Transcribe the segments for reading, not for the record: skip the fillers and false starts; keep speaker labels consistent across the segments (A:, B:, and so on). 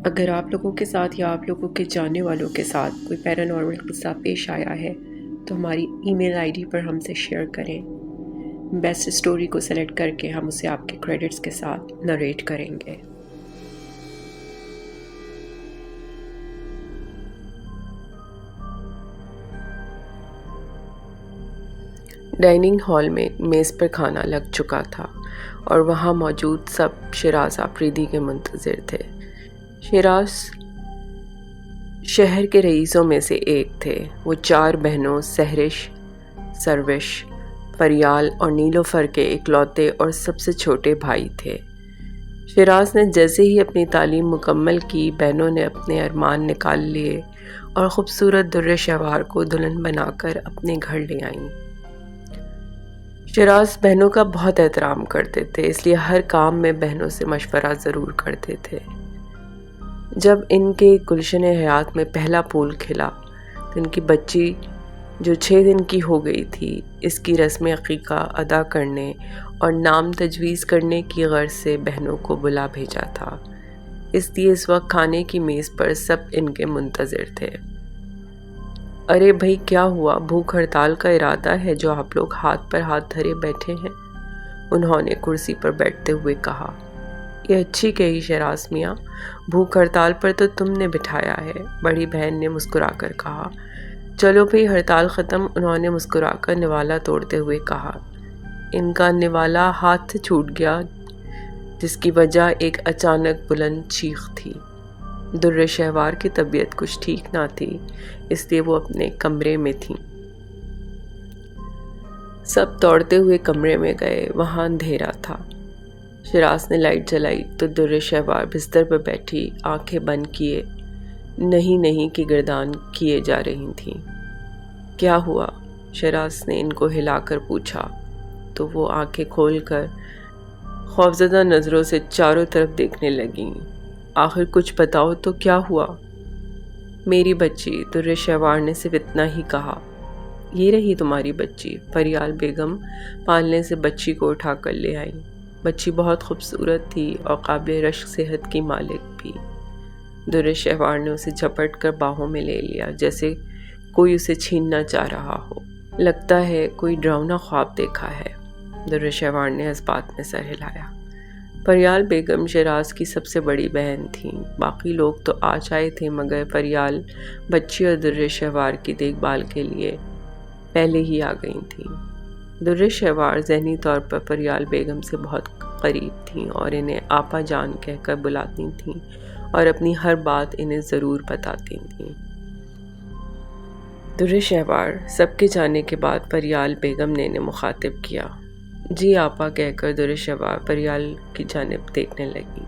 A: اگر آپ لوگوں کے ساتھ یا آپ لوگوں کے جاننے والوں کے ساتھ کوئی پیرانارمل قصہ پیش آیا ہے تو ہماری ای میل آئی ڈی پر ہم سے شیئر کریں۔ بیسٹ اسٹوری کو سلیکٹ کر کے ہم اسے آپ کے کریڈٹس کے ساتھ نریٹ کریں گے۔ ڈائننگ ہال میں میز پر کھانا لگ چکا تھا اور وہاں موجود سب شیراز آفریدی کے منتظر تھے۔ شیراز شہر کے رئیسوں میں سے ایک تھے۔ وہ 4 بہنوں سہرش، سروش، فریال اور نیلوفر کے اکلوتے اور سب سے چھوٹے بھائی تھے۔ شیراز نے جیسے ہی اپنی تعلیم مکمل کی، بہنوں نے اپنے ارمان نکال لیے اور خوبصورت در شہوار کو دلہن بنا کر اپنے گھر لے آئیں۔ شیراز بہنوں کا بہت احترام کرتے تھے، اس لیے ہر کام میں بہنوں سے مشورہ ضرور کرتے تھے۔ جب ان کے گلشن حیات میں پہلا پھول کھلا تو ان کی بچی جو 6 دن کی ہو گئی تھی، اس کی رسم عقیقہ ادا کرنے اور نام تجویز کرنے کی غرض سے بہنوں کو بلا بھیجا تھا۔ اس لیے اس وقت کھانے کی میز پر سب ان کے منتظر تھے۔ ارے بھائی، کیا ہوا؟ بھوک ہڑتال کا ارادہ ہے جو آپ لوگ ہاتھ پر ہاتھ دھرے بیٹھے ہیں؟ انہوں نے کرسی پر بیٹھتے ہوئے کہا۔ یہ اچھی کہی شیراز میاں، بھوک ہڑتال پر تو تم نے بٹھایا ہے، بڑی بہن نے مسکرا کر کہا۔ چلو بھئی، ہڑتال ختم، انہوں نے مسکرا کر نوالا توڑتے ہوئے کہا۔ ان کا نوالا ہاتھ سے چھوٹ گیا، جس کی وجہ ایک اچانک بلند چیخ تھی۔ در شہوار کی طبیعت کچھ ٹھیک نہ تھی، اس لیے وہ اپنے کمرے میں تھیں۔ سب دوڑتے ہوئے کمرے میں گئے، وہاں اندھیرا تھا۔ شیراز نے لائٹ جلائی تو در شہوار بستر پر بیٹھی آنکھیں بند کیے نہیں کی گردان کیے جا رہی تھیں۔ کیا ہوا؟ شیراز نے ان کو ہلا کر پوچھا تو وہ آنکھیں کھول کر خوفزدہ نظروں سے چاروں طرف دیکھنے لگیں۔ آخر کچھ بتاؤ تو، کیا ہوا؟ میری بچی، در شہوار نے صرف اتنا ہی کہا۔ یہ رہی تمہاری بچی، فریال بیگم پالنے سے بچی کو اٹھا کر لے آئیں۔ بچی بہت خوبصورت تھی اور قابل رشک صحت کی مالک بھی۔ در شہوار نے اسے جھپٹ کر باہوں میں لے لیا، جیسے کوئی اسے چھیننا چاہ رہا ہو۔ لگتا ہے کوئی ڈراؤنا خواب دیکھا ہے، در شہوار نے اس بات میں سر ہلایا۔ فریال بیگم شیراز کی سب سے بڑی بہن تھیں، باقی لوگ تو آج آئے تھے، مگر فریال بچی اور در شہوار کی دیکھ بھال کے لیے پہلے ہی آ گئی تھیں۔ در شہوار ذہنی طور پر فریال بیگم سے بہت قریب تھیں اور انہیں آپا جان کہہ کر بلاتی تھیں اور اپنی ہر بات انہیں ضرور بتاتی تھیں۔ در شہوار سب کے جانے کے بعد فریال بیگم نے انہیں مخاطب کیا۔ جی آپا کہہ کر در شہوار فریال کی جانب دیکھنے لگی۔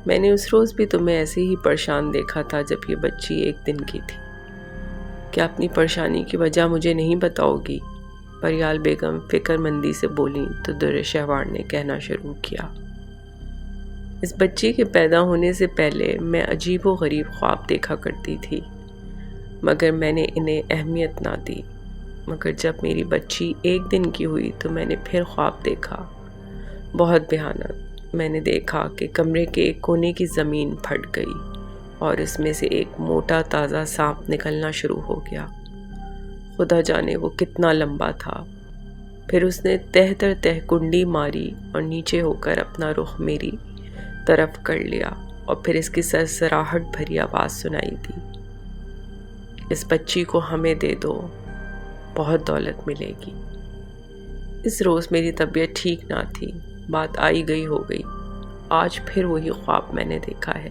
A: میں نے اس روز بھی تمہیں ایسے ہی پریشان دیکھا تھا جب یہ بچی 1 دن کی تھی۔ کیا اپنی پریشانی کی وجہ مجھے نہیں بتاؤ گی؟ فریال بیگم فکر مندی سے بولیں تو در شہوار نے کہنا شروع کیا۔ اس بچی کے پیدا ہونے سے پہلے میں عجیب و غریب خواب دیکھا کرتی تھی، مگر میں نے انہیں اہمیت نہ دی۔ مگر جب میری بچی 1 دن کی ہوئی تو میں نے پھر خواب دیکھا، بہت بھیانک۔ میں نے دیکھا کہ کمرے کے ایک کونے کی زمین پھٹ گئی اور اس میں سے ایک موٹا تازہ سانپ نکلنا شروع ہو گیا۔ خدا جانے وہ کتنا لمبا تھا۔ پھر اس نے تہ در تہ کنڈی ماری اور نیچے ہو کر اپنا رخ میری طرف کر لیا اور پھر اس کی سرسراہٹ بھری آواز سنائی دی۔ اس بچی کو ہمیں دے دو، بہت دولت ملے گی۔ اس روز میری طبیعت ٹھیک نہ تھی، بات آئی گئی ہو گئی۔ آج پھر وہی خواب میں نے دیکھا ہے۔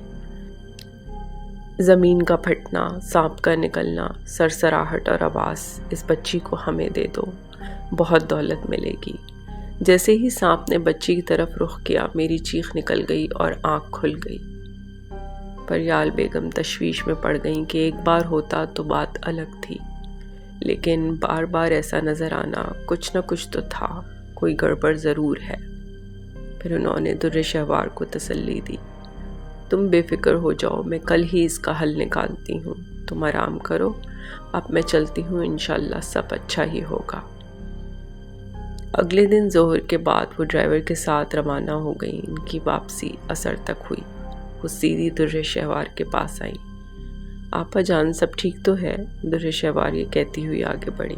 A: زمین کا پھٹنا، سانپ کا نکلنا، سرسراہٹ اور آواز، اس بچی کو ہمیں دے دو، بہت دولت ملے گی۔ جیسے ہی سانپ نے بچی کی طرف رخ کیا، میری چیخ نکل گئی اور آنکھ کھل گئی۔ فریال بیگم تشویش میں پڑ گئیں کہ ایک بار ہوتا تو بات الگ تھی، لیکن بار بار ایسا نظر آنا، کچھ نہ کچھ تو تھا، کوئی گڑبڑ ضرور ہے۔ پھر انہوں نے در شہوار کو تسلی دی۔ تم بے فکر ہو جاؤ، میں کل ہی اس کا حل نکالتی ہوں، تم آرام کرو، اب میں چلتی ہوں، انشاءاللہ سب اچھا ہی ہوگا۔ اگلے دن ظہر کے بعد وہ ڈرائیور کے ساتھ روانہ ہو گئیں۔ ان کی واپسی عصر تک ہوئی۔ وہ سیدھی در شہوار کے پاس آئیں۔ آپا جان سب ٹھیک تو ہے؟ در شہوار یہ کہتی ہوئی آگے بڑھی۔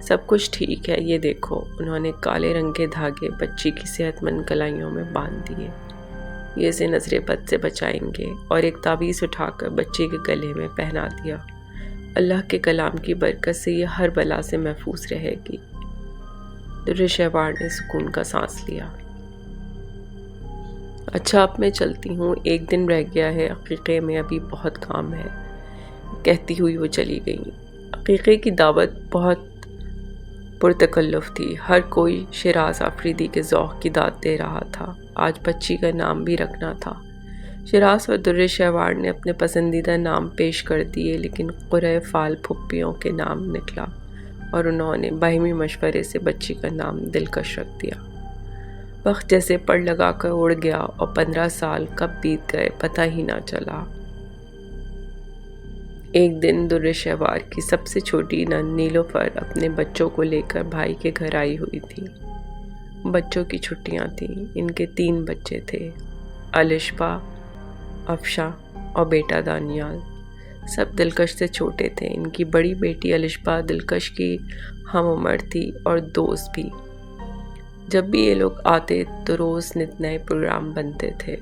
A: سب کچھ ٹھیک ہے، یہ دیکھو۔ انہوں نے کالے رنگ کے دھاگے بچی کی صحت مند کلائیوں میں باندھ دیے۔ یہ اسے نظر بد سے بچائیں گے، اور ایک تعویذ اٹھا کر بچے کے گلے میں پہنا دیا۔ اللہ کے کلام کی برکت سے یہ ہر بلا سے محفوظ رہے گی۔ در شہوار نے سکون کا سانس لیا۔ اچھا اب میں چلتی ہوں، ایک دن رہ گیا ہے، عقیقے میں ابھی بہت کام ہے، کہتی ہوئی وہ چلی گئی۔ عقیقے کی دعوت بہت پرتکلف تھی، ہر کوئی شیراز آفریدی کے ذوق کی داد دے رہا تھا۔ آج بچی کا نام بھی رکھنا تھا۔ شیراز اور در شہوار نے اپنے پسندیدہ نام پیش کر دیے، لیکن قرۂ فال پھپھیوں کے نام نکلا، اور انہوں نے باہمی مشورے سے بچی کا نام دلکش رکھ دیا۔ وقت جیسے پڑ لگا کر اڑ گیا، اور 15 سال کب بیت گئے پتہ ہی نہ چلا۔ ایک دن در شہوار کی سب سے چھوٹی نند نیلوفر اپنے بچوں کو لے کر بھائی کے گھر آئی ہوئی تھی۔ بچوں کی چھٹیاں تھیں۔ ان کے 3 بچے تھے، الشبا، افشا اور بیٹا دانیال۔ سب دلکش سے چھوٹے تھے۔ ان کی بڑی بیٹی الشبا دلکش کی ہم عمر تھی اور دوست بھی۔ جب بھی یہ لوگ آتے تو روز نت نئے پروگرام بنتے تھے۔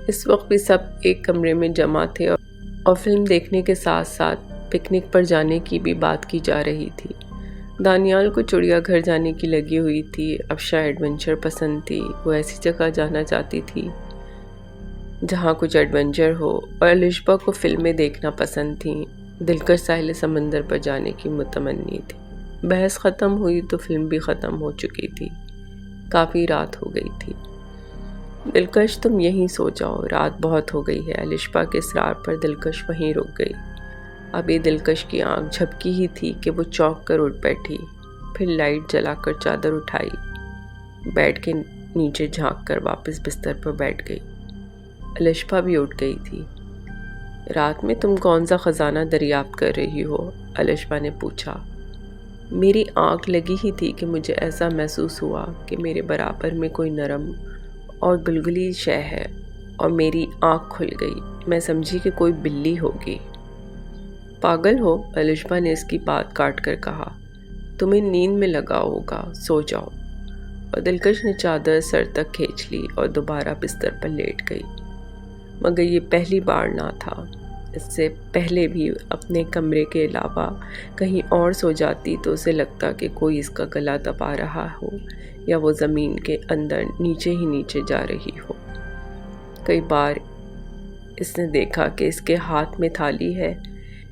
A: اس وقت بھی سب ایک کمرے میں جمع تھے، اور فلم دیکھنے کے ساتھ ساتھ پکنک پر جانے کی بھی بات کی جا رہی تھی۔ دانیال کو چڑیا گھر جانے کی لگی ہوئی تھی، افشا ایڈونچر پسند تھی، وہ ایسی جگہ جانا چاہتی تھی جہاں کچھ ایڈونچر ہو، اور الشبا کو فلمیں دیکھنا پسند تھیں، دلکش ساحل سمندر پر جانے کی متمنی تھی۔ بحث ختم ہوئی تو فلم بھی ختم ہو چکی تھی، کافی رات ہو گئی تھی۔ دلکش تم یہیں سو جاؤ، رات بہت ہو گئی ہے۔ الشبا کے اصرار پر دلکش وہیں رک گئی۔ ابھی دلکش کی آنکھ جھپکی ہی تھی کہ وہ چونک کر اٹھ بیٹھی، پھر لائٹ جلا کر چادر اٹھائی، بیڈ کے نیچے جھانک کر واپس بستر پر بیٹھ گئی۔ الشبا بھی اٹھ گئی تھی۔ رات میں تم کون سا خزانہ دریافت کر رہی ہو؟ الشبا نے پوچھا۔ میری آنکھ لگی ہی تھی کہ مجھے ایسا محسوس ہوا کہ میرے برابر میں کوئی نرم اور گلگلی شے ہے، اور میری آنکھ کھل گئی۔ میں سمجھی کہ کوئی بلی ہوگی۔ پاگل ہو؟ الشبا نے اس کی بات کاٹ کر کہا۔ تمہیں نیند میں لگا ہوگا، سو جاؤ۔ اور دلکش نے چادر سر تک کھینچ لی اور دوبارہ بستر پر لیٹ گئی۔ مگر یہ پہلی بار نہ تھا۔ اس سے پہلے بھی اپنے کمرے کے علاوہ کہیں اور سو جاتی تو اسے لگتا کہ کوئی اس کا گلا دبا رہا ہو، یا وہ زمین کے اندر نیچے ہی نیچے جا رہی ہو۔ کئی بار اس نے دیکھا کہ اس کے ہاتھ میں تھالی ہے،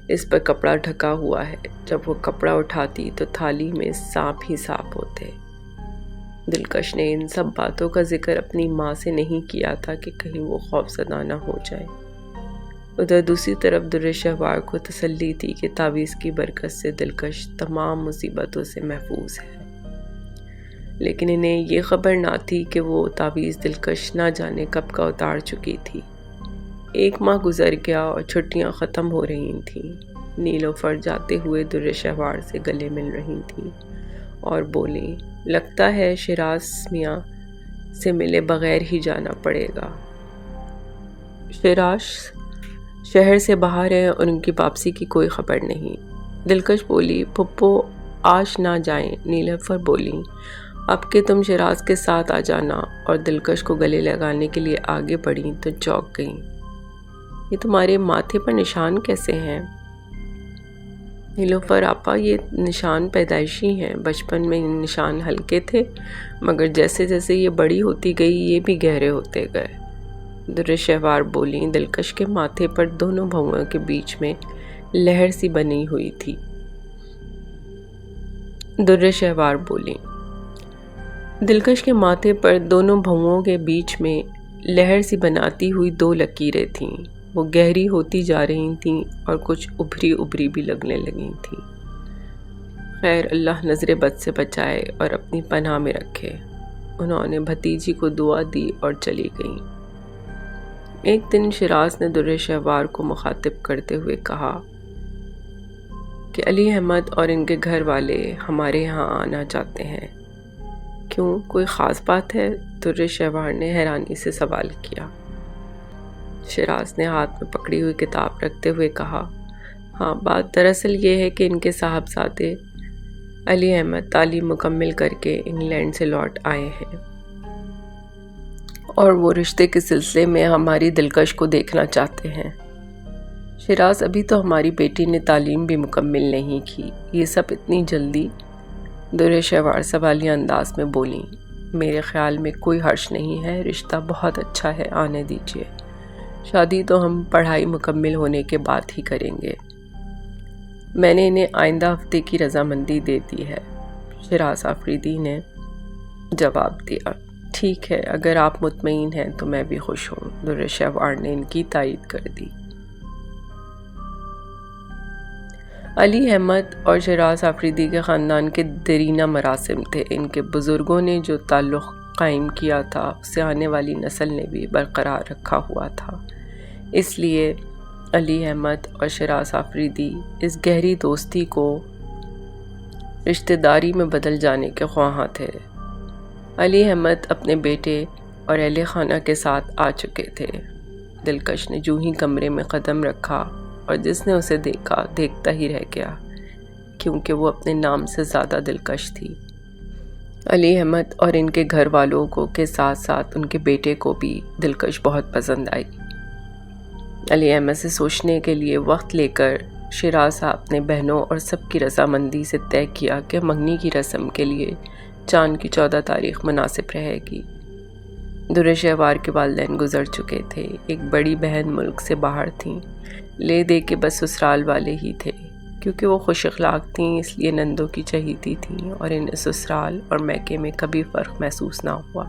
A: اس پر کپڑا ڈھکا ہوا ہے۔ جب وہ کپڑا اٹھاتی تو تھالی میں سانپ ہی سانپ ہوتے۔ دلکش نے ان سب باتوں کا ذکر اپنی ماں سے نہیں کیا تھا کہ کہیں وہ خوفزدہ نہ ہو جائے۔ ادھر دوسری طرف در شہوار کو تسلی تھی کہ تعویذ کی برکت سے دلکش تمام مصیبتوں سے محفوظ ہے، لیکن انہیں یہ خبر نہ تھی کہ وہ تعویذ دلکش نہ جانے کب کا اتار چکی تھی۔ 1 ماہ گزر گیا اور چھٹیاں ختم ہو رہی تھیں۔ نیلوفر جاتے ہوئے در شہوار سے گلے مل رہی تھیں اور بولیں، لگتا ہے شیراز میاں سے ملے بغیر ہی جانا پڑے گا۔ شیراز شہر سے باہر ہے اور ان کی واپسی کی کوئی خبر نہیں۔ دلکش بولی، پھپھو آج نہ جائیں۔ نیلوفر بولی، اب کہ تم شیراز کے ساتھ آ جانا، اور دلکش کو گلے لگانے کے لیے آگے بڑھیں تو چونک گئیں۔ یہ تمہارے ماتھے پر نشان کیسے ہیں؟ نیلوفر آپا، یہ نشان پیدائشی ہیں، بچپن میں یہ نشان ہلکے تھے، مگر جیسے جیسے یہ بڑی ہوتی گئی یہ بھی گہرے ہوتے گئے۔ در شہوار بولیں، دلکش کے ماتھے پر دونوں بھوؤں کے بیچ میں لہر سی بنی ہوئی تھی۔ در شہوار بولیں، دلکش کے ماتھے پر دونوں بھوؤں کے بیچ میں لہر سی بناتی ہوئی 2 لکیریں تھیں، وہ گہری ہوتی جا رہی تھیں اور کچھ ابھری ابھری بھی لگنے لگی تھیں۔ خیر، اللہ نظر بد سے بچائے اور اپنی پناہ میں رکھے۔ انہوں نے بھتیجی کو دعا دی اور چلی گئیں۔ ایک دن شیراز نے در شہوار کو مخاطب کرتے ہوئے کہا کہ علی احمد اور ان کے گھر والے ہمارے ہاں آنا چاہتے ہیں، کیوں، کوئی خاص بات ہے؟ در شہوار نے حیرانی سے سوال کیا۔ شیراز نے ہاتھ میں پکڑی ہوئی کتاب رکھتے ہوئے کہا، ہاں، بات دراصل یہ ہے کہ ان کے صاحبزادے علی احمد تعلیم مکمل کر کے انگلینڈ سے لوٹ آئے ہیں اور وہ رشتے کے سلسلے میں ہماری دلکش کو دیکھنا چاہتے ہیں۔ شیراز، ابھی تو ہماری بیٹی نے تعلیم بھی مکمل نہیں کی، یہ سب اتنی جلدی؟ در شہوار سوالیہ انداز میں بولیں۔ میرے خیال میں کوئی حرج نہیں ہے، رشتہ بہت اچھا ہے، آنے دیجیے۔ شادی تو ہم پڑھائی مکمل ہونے کے بعد ہی کریں گے۔ میں نے انہیں آئندہ ہفتے کی رضامندی دے دی ہے، شیراز آفریدی نے جواب دیا۔ ٹھیک ہے، اگر آپ مطمئن ہیں تو میں بھی خوش ہوں، در شہوار نے ان کی تائید کر دی۔ علی احمد اور شیراز آفریدی کے خاندان کے دیرینہ مراسم تھے۔ ان کے بزرگوں نے جو تعلق قائم کیا تھا اسے آنے والی نسل نے بھی برقرار رکھا ہوا تھا، اس لیے علی احمد اور شیراز آفریدی اس گہری دوستی کو رشتہ داری میں بدل جانے کے خواہاں تھے۔ علی احمد اپنے بیٹے اور اہل خانہ کے ساتھ آ چکے تھے۔ دلکش نے جو ہی کمرے میں قدم رکھا اور جس نے اسے دیکھا دیکھتا ہی رہ گیا، کیونکہ وہ اپنے نام سے زیادہ دلکش تھی۔ علی احمد اور ان کے گھر والوں کو کے ساتھ ساتھ ان کے بیٹے کو بھی دلکش بہت پسند آئی۔ علی احمد سے سوچنے کے لیے وقت لے کر شیراز صاحب نے بہنوں اور سب کی رضامندی سے طے کیا کہ منگنی کی رسم کے لیے چاند کی 14 تاریخ مناسب رہے گی۔ در شہوار کے والدین گزر چکے تھے، ایک بڑی بہن ملک سے باہر تھیں، لے دے کے بس سسرال والے ہی تھے، کیونکہ وہ خوش اخلاق تھیں اس لیے نندوں کی چہیتی تھیں اور انہیں سسرال اور میکے میں کبھی فرق محسوس نہ ہوا۔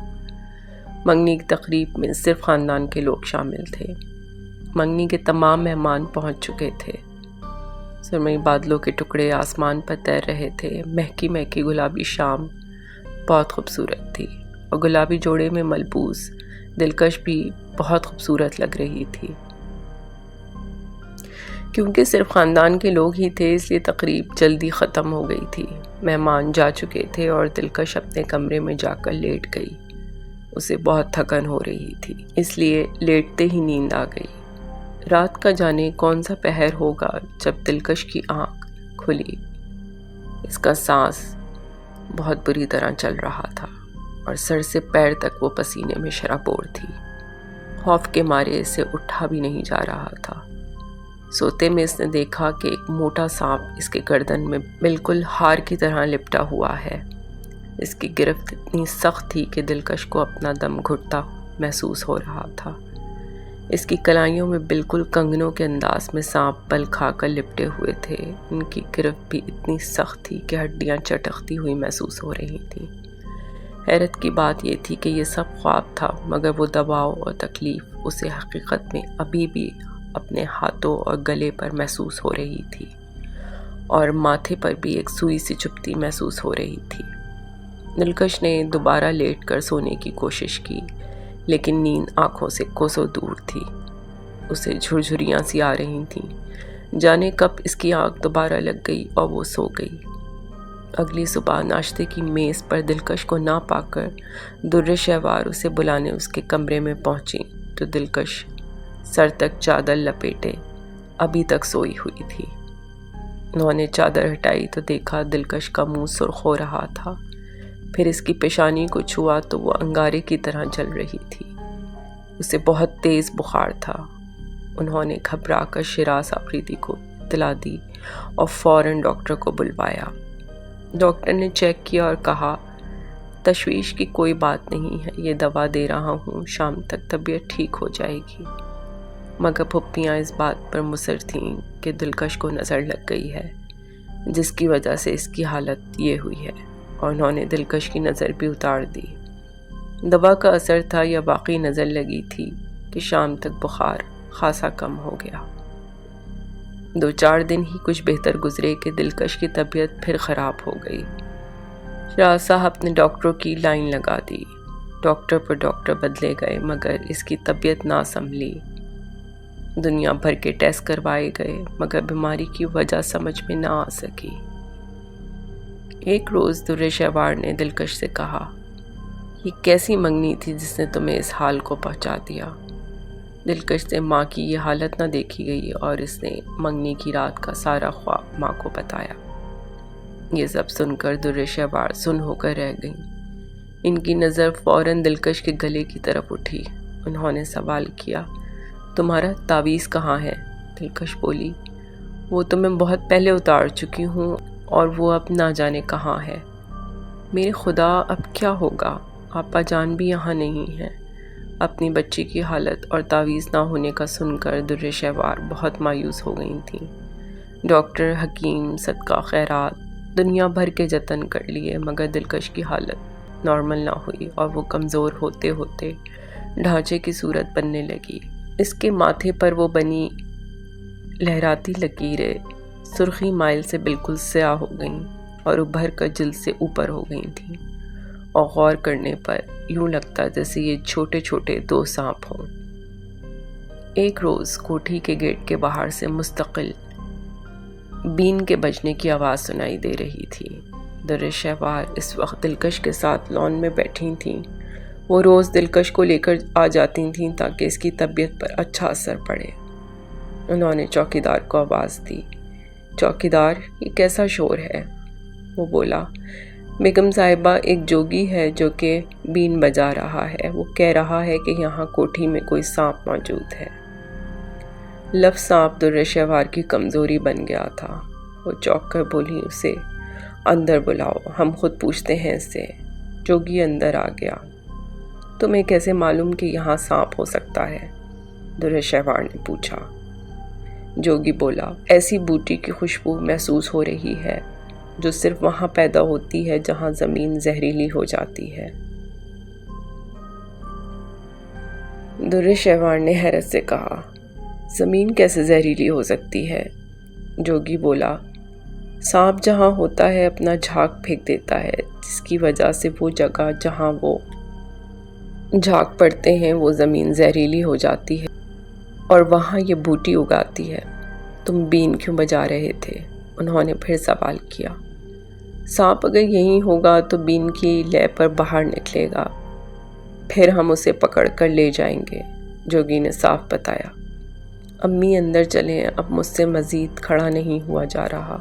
A: منگنی کی تقریب میں صرف خاندان کے لوگ شامل تھے۔ منگنی کے تمام مہمان پہنچ چکے تھے۔ سرمئی بادلوں کے ٹکڑے آسمان پر تیر رہے تھے، مہکی مہکی گلابی شام بہت خوبصورت تھی اور گلابی جوڑے میں ملبوس دلکش بھی بہت خوبصورت لگ رہی تھی۔ کیونکہ صرف خاندان کے لوگ ہی تھے اس لیے تقریب جلدی ختم ہو گئی تھی۔ مہمان جا چکے تھے اور دلکش اپنے کمرے میں جا کر لیٹ گئی۔ اسے بہت تھکن ہو رہی تھی، اس لیے لیٹتے ہی نیند آ گئی۔ رات کا جانے کون سا پہر ہوگا جب دلکش کی آنکھ کھلی۔ اس کا سانس بہت بری طرح چل رہا تھا اور سر سے پیر تک وہ پسینے میں شرابور تھی۔ خوف کے مارے اسے اٹھا بھی نہیں جا رہا تھا۔ سوتے میں اس نے دیکھا کہ ایک موٹا سانپ اس کے گردن میں بالکل ہار کی طرح لپٹا ہوا ہے۔ اس کی گرفت اتنی سخت تھی کہ دلکش کو اپنا دم گھٹتا محسوس ہو رہا تھا۔ اس کی کلائیوں میں بالکل کنگنوں کے انداز میں سانپ بل کھا کر لپٹے ہوئے تھے۔ ان کی گرفت بھی اتنی سخت تھی کہ ہڈیاں چٹکتی ہوئی محسوس ہو رہی تھیں۔ حیرت کی بات یہ تھی کہ یہ سب خواب تھا، مگر وہ دباؤ اور تکلیف اسے حقیقت میں ابھی بھی اپنے ہاتھوں اور گلے پر محسوس ہو رہی تھی، اور ماتھے پر بھی ایک سوئی سی چبھتی محسوس ہو رہی تھی۔ دلکش نے دوبارہ لیٹ کر سونے کی کوشش کی، لیکن نیند آنکھوں سے کوسوں دور تھی۔ اسے جھرجھریاں سی آ رہی تھیں، جانے کب اس کی آنکھ دوبارہ لگ گئی اور وہ سو گئی۔ اگلی صبح ناشتے کی میز پر دلکش کو نہ پا کر در شہوار اسے بلانے اس کے کمرے میں پہنچی تو دلکش سر تک چادر لپیٹے ابھی تک سوئی ہوئی تھی۔ انہوں نے چادر ہٹائی تو دیکھا دلکش کا منہ سرخ ہو رہا تھا، پھر اس کی پیشانی کو چھوا تو وہ انگارے کی طرح جل رہی تھی۔ اسے بہت تیز بخار تھا۔ انہوں نے گھبرا کر شیراز آفریدی کو اطلاع دی اور فوراً ڈاکٹر کو بلوایا۔ ڈاکٹر نے چیک کیا اور کہا، تشویش کی کوئی بات نہیں ہے، یہ دوا دے رہا ہوں، شام تک طبیعت ٹھیک ہو جائے گی۔ مگر پھپھیاں اس بات پر مصر تھیں کہ دلکش کو نظر لگ گئی ہے، جس کی وجہ سے اس کی حالت یہ ہوئی ہے، اور انہوں نے دلکش کی نظر بھی اتار دی۔ دوا کا اثر تھا یا واقعی نظر لگی تھی کہ شام تک بخار خاصا کم ہو گیا۔ 2-4 دن ہی کچھ بہتر گزرے کہ دلکش کی طبیعت پھر خراب ہو گئی۔ شیراز صاحب نے ڈاکٹروں کی لائن لگا دی۔ ڈاکٹر پر ڈاکٹر بدلے گئے، مگر اس کی طبیعت نہ سنبھلی۔ دنیا بھر کے ٹیسٹ کروائے گئے، مگر بیماری کی وجہ سمجھ میں نہ آ سکی۔ ایک روز در شہوار نے دلکش سے کہا، یہ کیسی منگنی تھی جس نے تمہیں اس حال کو پہنچا دیا؟ دلکش سے ماں کی یہ حالت نہ دیکھی گئی اور اس نے منگنی کی رات کا سارا خواب ماں کو بتایا۔ یہ سب سن کر در شہوار سن ہو کر رہ گئیں۔ ان کی نظر فوراً دلکش کے گلے کی طرف اٹھی۔ انہوں نے سوال کیا، تمہارا تعویذ کہاں ہے؟ دلکش بولی، وہ تو میں بہت پہلے اتار چکی ہوں اور وہ اب نہ جانے کہاں ہے۔ میرے خدا، اب کیا ہوگا؟ آپا جان بھی یہاں نہیں ہیں۔ اپنی بچی کی حالت اور تعویذ نہ ہونے کا سن کر در شہوار بہت مایوس ہو گئی تھیں۔ ڈاکٹر، حکیم، صدقہ خیرات، دنیا بھر کے جتن کر لیے مگر دلکش کی حالت نارمل نہ ہوئی اور وہ کمزور ہوتے ہوتے ڈھانچے کی صورت بننے لگی۔ اس کے ماتھے پر وہ بنی لہراتی لکیریں سرخی مائل سے بالکل سیاہ ہو گئیں اور ابھر کر جلد سے اوپر ہو گئی تھیں، اور غور کرنے پر یوں لگتا جیسے یہ چھوٹے چھوٹے 2 سانپ ہوں۔ ایک روز کوٹھی کے گیٹ کے باہر سے مستقل بین کے بجنے کی آواز سنائی دے رہی تھی۔ در شہوار اس وقت دلکش کے ساتھ لان میں بیٹھی تھیں۔ وہ روز دلکش کو لے کر آ جاتی تھیں تاکہ اس کی طبیعت پر اچھا اثر پڑے۔ انہوں نے چوکیدار کو آواز دی، چوکیدار، یہ کیسا شور ہے؟ وہ بولا، بیگم صاحبہ، ایک جوگی ہے جو کہ بین بجا رہا ہے۔ وہ کہہ رہا ہے کہ یہاں کوٹھی میں کوئی سانپ موجود ہے۔ لفظ سانپ در شہوار کی کمزوری بن گیا تھا۔ وہ چونک کر بولی، اسے اندر بلاؤ، ہم خود پوچھتے ہیں اس سے۔ جوگی اندر آ گیا۔ تمہیں کیسے معلوم کہ یہاں سانپ ہو سکتا ہے؟ در شہوار نے پوچھا۔ جوگی بولا، ایسی بوٹی کی خوشبو محسوس ہو رہی ہے جو صرف وہاں پیدا ہوتی ہے جہاں زمین زہریلی ہو جاتی ہے۔ در شہوار نے حیرت سے کہا، زمین کیسے زہریلی ہو سکتی ہے؟ جوگی بولا، سانپ جہاں ہوتا ہے اپنا جھاگ پھینک دیتا ہے، جس کی وجہ سے وہ جگہ جہاں وہ جھاگ پڑتے ہیں وہ زمین زہریلی ہو جاتی ہے اور وہاں یہ بوٹی اگاتی ہے۔ تم بین کیوں بجا رہے تھے؟ انہوں نے پھر سوال کیا۔ سانپ اگر یہیں ہوگا تو بین کی لے پر باہر نکلے گا، پھر ہم اسے پکڑ کر لے جائیں گے، جوگی نے صاف بتایا۔ امی اندر چلیں، اب مجھ سے مزید کھڑا نہیں ہوا جا رہا،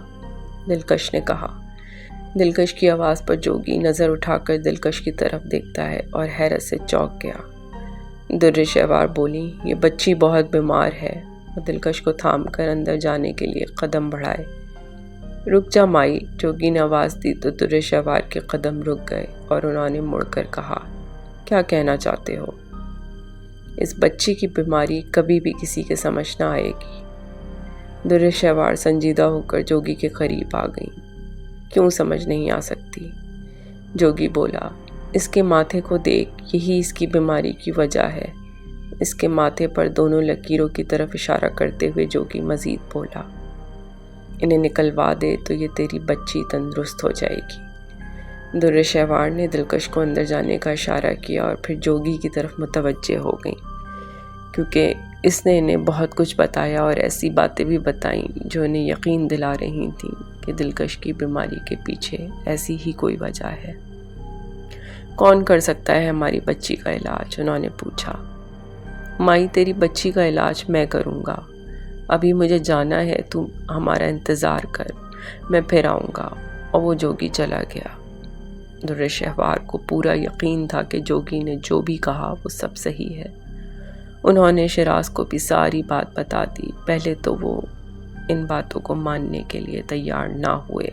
A: دلکش نے کہا۔ دلکش کی آواز پر جوگی نظر اٹھا کر دلکش کی طرف دیکھتا ہے اور حیرت سے چونک گیا۔ در شہوار بولی، یہ بچی بہت بیمار ہے، اور دلکش کو تھام کر اندر جانے کے لیے قدم بڑھائے۔ رک جا مائی، جوگی نے آواز دی تو در شہوار کے قدم رک گئے اور انہوں نے مڑ کر کہا، کیا کہنا چاہتے ہو؟ اس بچی کی بیماری کبھی بھی کسی کے سمجھ نہ آئے گی۔ در شہوار سنجیدہ ہو کر جوگی کے قریب آ گئی۔ کیوں سمجھ نہیں آ سکتی؟ جوگی بولا، اس کے ماتھے کو دیکھ، یہی اس کی بیماری کی وجہ ہے۔ اس کے ماتھے پر دونوں لکیروں کی طرف اشارہ کرتے ہوئے جوگی مزید بولا، انہیں نکلوا دے تو یہ تیری بچی تندرست ہو جائے گی۔ در شہوار نے دلکش کو اندر جانے کا اشارہ کیا اور پھر جوگی کی طرف متوجہ ہو گئیں، کیونکہ اس نے انہیں بہت کچھ بتایا اور ایسی باتیں بھی بتائیں جو انہیں یقین دلا رہی تھیں کہ دلکش کی بیماری کے پیچھے ایسی ہی کوئی وجہ ہے۔ کون کر سکتا ہے ہماری بچی کا علاج؟ انہوں نے پوچھا۔ مائی، تیری بچی کا علاج میں کروں گا، ابھی مجھے جانا ہے، تم ہمارا انتظار کر، میں پھر آؤں گا۔ اور وہ جوگی چلا گیا۔ در شہوار کو پورا یقین تھا کہ جوگی نے جو بھی کہا وہ سب صحیح ہے۔ انہوں نے شیراز کو بھی ساری بات بتا دی۔ پہلے تو وہ ان باتوں کو ماننے کے لیے تیار نہ ہوئے،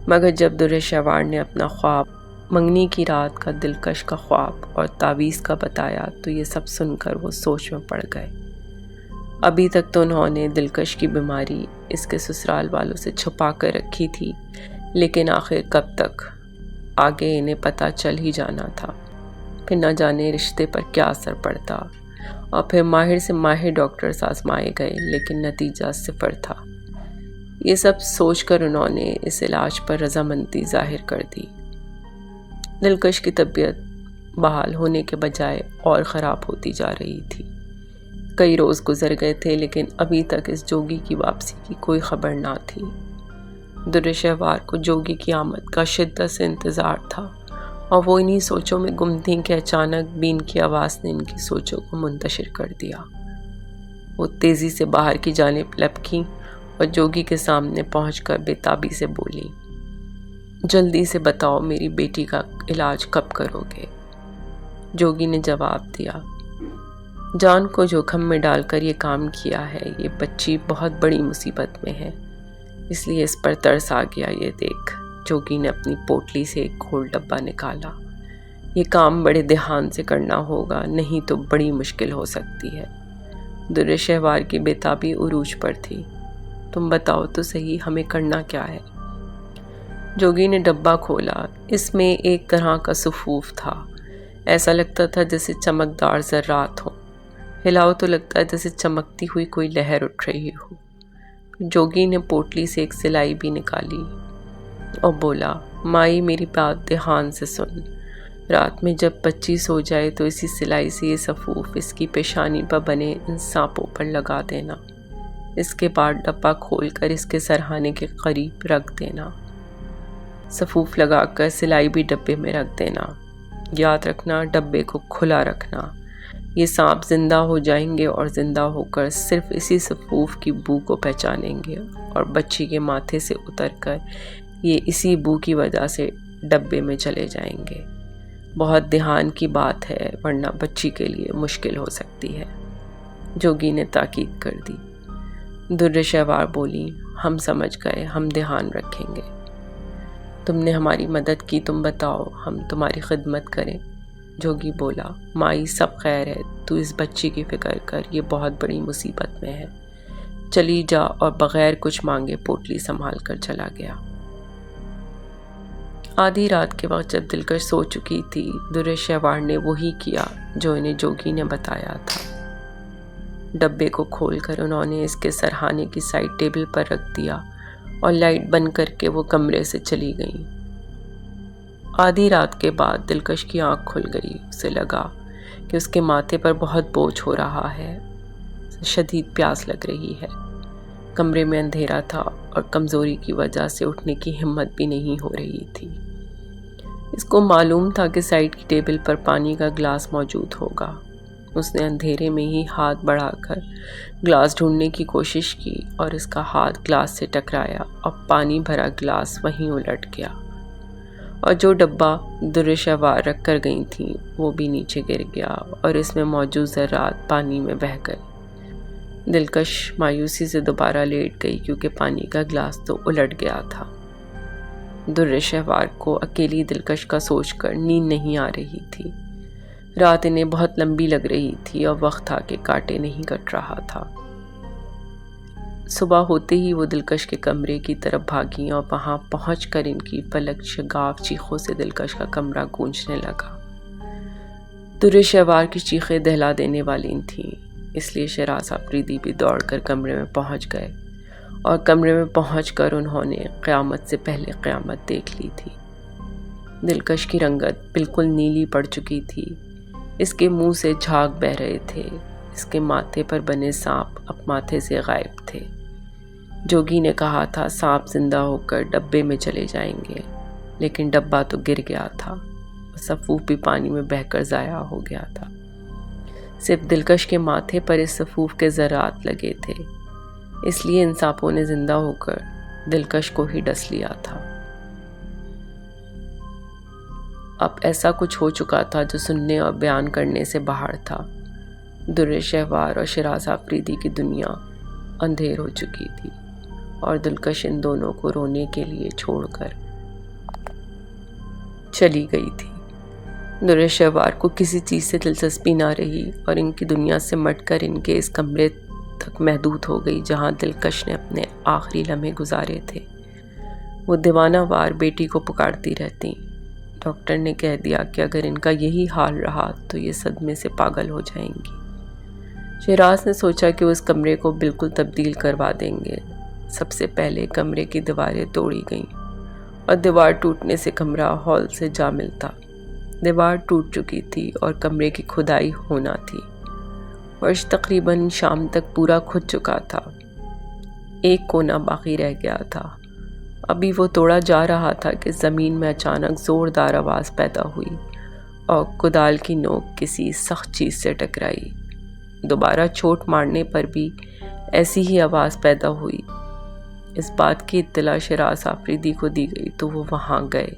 A: مگر جب در شہوار نے اپنا خواب، منگنی کی رات کا دلکش کا خواب اور تعویذ کا بتایا تو یہ سب سن کر وہ سوچ میں پڑ گئے۔ ابھی تک تو انہوں نے دلکش کی بیماری اس کے سسرال والوں سے چھپا کر رکھی تھی، لیکن آخر کب تک؟ آگے انہیں پتہ چل ہی جانا تھا، پھر نہ جانے رشتے پر کیا اثر پڑتا، اور پھر ماہر سے ماہر ڈاکٹرز آزمائے گئے لیکن نتیجہ صفر تھا۔ یہ سب سوچ کر انہوں نے اس علاج پر رضامندی ظاہر کر دی۔ دلکش کی طبیعت بحال ہونے کے بجائے اور خراب ہوتی جا رہی تھی۔ کئی روز گزر گئے تھے لیکن ابھی تک اس جوگی کی واپسی کی کوئی خبر نہ تھی۔ در شہوار کو جوگی کی آمد کا شدت سے انتظار تھا اور وہ انہی سوچوں میں گم تھیں کہ اچانک بین کی آواز نے ان کی سوچوں کو منتشر کر دیا۔ وہ تیزی سے باہر کی جانب لپکیں اور جوگی کے سامنے پہنچ کر بےتابی سے بولی، جلدی سے بتاؤ میری بیٹی کا علاج کب کرو گے؟ جوگی نے جواب دیا، جان کو جوخم میں ڈال کر یہ کام کیا ہے، یہ بچی بہت بڑی مصیبت میں ہے، اس لیے اس پر ترس آ گیا۔ یہ دیکھ، جوگی نے اپنی پوٹلی سے ایک گھول ڈبہ نکالا، یہ کام بڑے دھیان سے کرنا ہوگا، نہیں تو بڑی مشکل ہو سکتی ہے۔ در شہوار کی بےتابی عروج پر تھی۔ تم بتاؤ تو صحیح، ہمیں کرنا کیا ہے؟ جوگی نے ڈبہ کھولا۔ اس میں ایک طرح کا سفوف تھا، ایسا لگتا تھا جیسے چمکدار ذرات ہوں، ہلاؤ تو لگتا ہے جیسے چمکتی ہوئی کوئی لہر اٹھ رہی ہو۔ جوگی نے پوٹلی سے ایک سلائی بھی نکالی اور بولا، مائی میری بات دھیان سے سن، رات میں جب بچی سو جائے تو اسی سلائی سے یہ سفوف اس کی پیشانی پر بنے ان سانپوں پر لگا دینا، اس کے بعد ڈبہ کھول کر اس کے سرہانے کے قریب رکھ دینا، سفوف لگا کر سلائی بھی ڈبے میں رکھ دینا، یاد رکھنا ڈبے کو کھلا رکھنا، یہ سانپ زندہ ہو جائیں گے اور زندہ ہو کر صرف اسی سفوف کی بو کو پہچانیں گے اور بچی کے ماتھے سے اتر کر یہ اسی بو کی وجہ سے ڈبے میں چلے جائیں گے۔ بہت دھیان کی بات ہے ورنہ بچی کے لیے مشکل ہو سکتی ہے۔ جوگی نے تاکید کر دی۔ در شہوار بولی، ہم سمجھ گئے، ہم دھیان رکھیں گے۔ تم نے ہماری مدد کی، تم بتاؤ ہم تمہاری خدمت کریں۔ جوگی بولا، مائی سب خیر ہے، تو اس بچی کی فکر کر، یہ بہت بڑی مصیبت میں ہے، چلی جا، اور بغیر کچھ مانگے پوٹلی سنبھال کر چلا گیا۔ آدھی رات کے وقت جب دلکش سو چکی تھی، در شہوار نے وہی کیا جو انہیں جوگی نے بتایا تھا۔ ڈبے کو کھول کر انہوں نے اس کے سرہانے کی سائڈ ٹیبل پر رکھ دیا اور لائٹ بند کر کے وہ کمرے سے چلی گئیں۔ آدھی رات کے بعد دلکش کی آنکھ کھل گئی، اسے لگا کہ اس کے ماتھے پر بہت بوجھ ہو رہا ہے، شدید پیاس لگ رہی ہے۔ کمرے میں اندھیرا تھا اور کمزوری کی وجہ سے اٹھنے کی ہمت بھی نہیں ہو رہی تھی۔ اس کو معلوم تھا کہ سائڈ کی ٹیبل پر پانی کا گلاس موجود ہوگا۔ اس نے اندھیرے میں ہی ہاتھ بڑھا کر گلاس ڈھونڈنے کی کوشش کی اور اس کا ہاتھ گلاس سے ٹکرایا اور پانی بھرا گلاس وہیں الٹ گیا، اور جو ڈبہ در شہوار رکھ کر گئی تھیں وہ بھی نیچے گر گیا اور اس میں موجود ذرات پانی میں بہہ گئے۔ دلکش مایوسی سے دوبارہ لیٹ گئی کیونکہ پانی کا گلاس تو الٹ گیا تھا۔ در شہوار کو اکیلی دلکش کا سوچ کر نیند نہیں آ رہی تھی۔ رات انہیں بہت لمبی لگ رہی تھی اور وقت تھا کہ کاٹے نہیں کٹ رہا تھا۔ صبح ہوتے ہی وہ دلکش کے کمرے کی طرف بھاگیں اور وہاں پہنچ کر ان کی پلک شگاف چیخوں سے دلکش کا کمرہ گونجنے لگا۔ در شہوار کی چیخیں دہلا دینے والی تھیں، اس لیے شہراز آفریدی بھی دوڑ کر کمرے میں پہنچ گئے، اور کمرے میں پہنچ کر انہوں نے قیامت سے پہلے قیامت دیکھ لی تھی۔ دلکش کی رنگت بالکل نیلی پڑ چکی تھی، اس کے منہ سے جھاگ بہہ رہے تھے، اس کے ماتھے پر بنے سانپ اب ماتھے سے غائب تھے۔ جوگی نے کہا تھا سانپ زندہ ہو کر ڈبے میں چلے جائیں گے، لیکن ڈبہ تو گر گیا تھا، سفوف بھی پانی میں بہہ کر ضائع ہو گیا تھا۔ صرف دلکش کے ماتھے پر اس سفوف کے ذرات لگے تھے، اس لیے ان سانپوں نے زندہ ہو کر دلکش کو ہی ڈس لیا تھا۔ اب ایسا کچھ ہو چکا تھا جو سننے اور بیان کرنے سے باہر تھا۔ در شہوار اور شہراز آفریدی کی دنیا اندھیر ہو چکی تھی اور دلکش ان دونوں کو رونے کے لیے چھوڑ کر چلی گئی تھی۔ در شہوار کو کسی چیز سے دلچسپی نہ رہی اور ان کی دنیا سے مٹ کر ان کے اس کمرے تک محدود ہو گئی جہاں دلکش نے اپنے آخری لمحے گزارے تھے۔ وہ دیوانہ وار بیٹی کو پکارتی رہتی۔ ڈاکٹر نے کہہ دیا کہ اگر ان کا یہی حال رہا تو یہ صدمے سے پاگل ہو جائیں گی۔ شہراز نے سوچا کہ وہ اس کمرے کو بالکل تبدیل کروا دیں گے۔ سب سے پہلے کمرے کی دیواریں توڑی گئیں اور دیوار ٹوٹنے سے کمرہ ہال سے جا ملتا۔ دیوار ٹوٹ چکی تھی اور کمرے کی کھدائی ہونا تھی۔ فرش تقریباً شام تک پورا کھد چکا تھا، ایک کونا باقی رہ گیا تھا ابھی وہ توڑا جا رہا تھا کہ زمین میں اچانک زوردار آواز پیدا ہوئی اور کدال کی نوک کسی سخت چیز سے ٹکرائی۔ دوبارہ چوٹ مارنے پر بھی ایسی ہی آواز پیدا ہوئی۔ اس بات کی اطلاع شیراز آفریدی کو دی گئی تو وہ وہاں گئے۔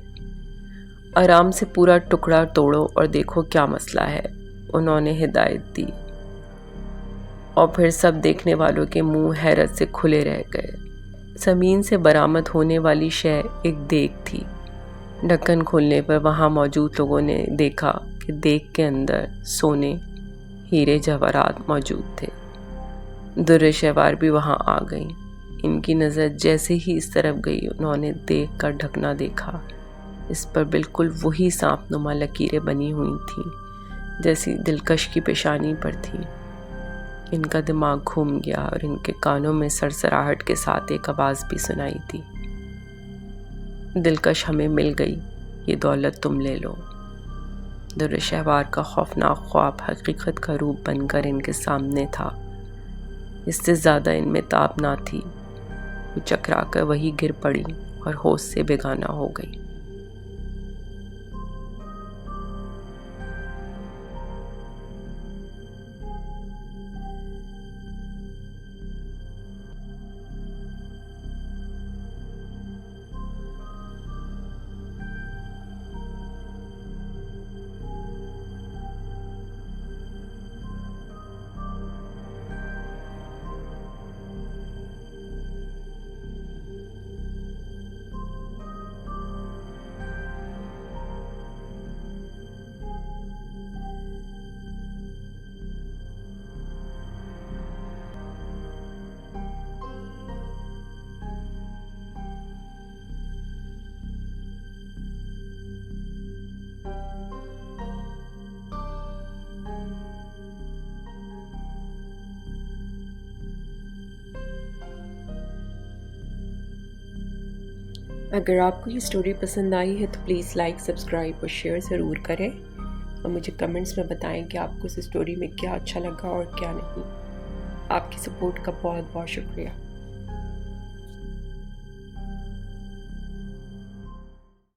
A: آرام سے پورا ٹکڑا توڑو اور دیکھو کیا مسئلہ ہے، انہوں نے ہدایت دی، اور پھر سب دیکھنے والوں کے منہ حیرت سے کھلے رہ گئے۔ زمین سے برآمد ہونے والی شے ایک دیگ تھی۔ ڈھکن کھولنے پر وہاں موجود لوگوں نے دیکھا کہ دیگ کے اندر سونے، ہیرے جواہرات موجود تھے۔ در شہوار بھی وہاں آ گئیں۔ ان کی نظر جیسے ہی اس طرف گئی، انہوں نے دیگ کا ڈھکنا دیکھا۔ اس پر بالکل وہی سانپ نما لکیریں بنی ہوئی تھیں جیسی دلکش کی پیشانی پر تھیں۔ ان کا دماغ گھوم گیا اور ان کے کانوں میں سرسراہٹ کے ساتھ ایک آواز بھی سنائی تھی، دلکش ہمیں مل گئی، یہ دولت تم لے لو۔ در شہوار کا خوفناک خواب حقیقت کا روپ بن کر ان کے سامنے تھا۔ اس سے زیادہ ان میں تاب نہ تھی۔ وہ چکرا کر وہی گر پڑی اور ہوش سے بیگانہ ہو گئی۔ اگر آپ کو یہ سٹوری پسند آئی ہے تو پلیز لائک، سبسکرائب اور شیئر ضرور کریں، اور مجھے کمنٹس میں بتائیں کہ آپ کو اس سٹوری میں کیا اچھا لگا اور کیا نہیں۔ آپ کی سپورٹ کا بہت بہت شکریہ۔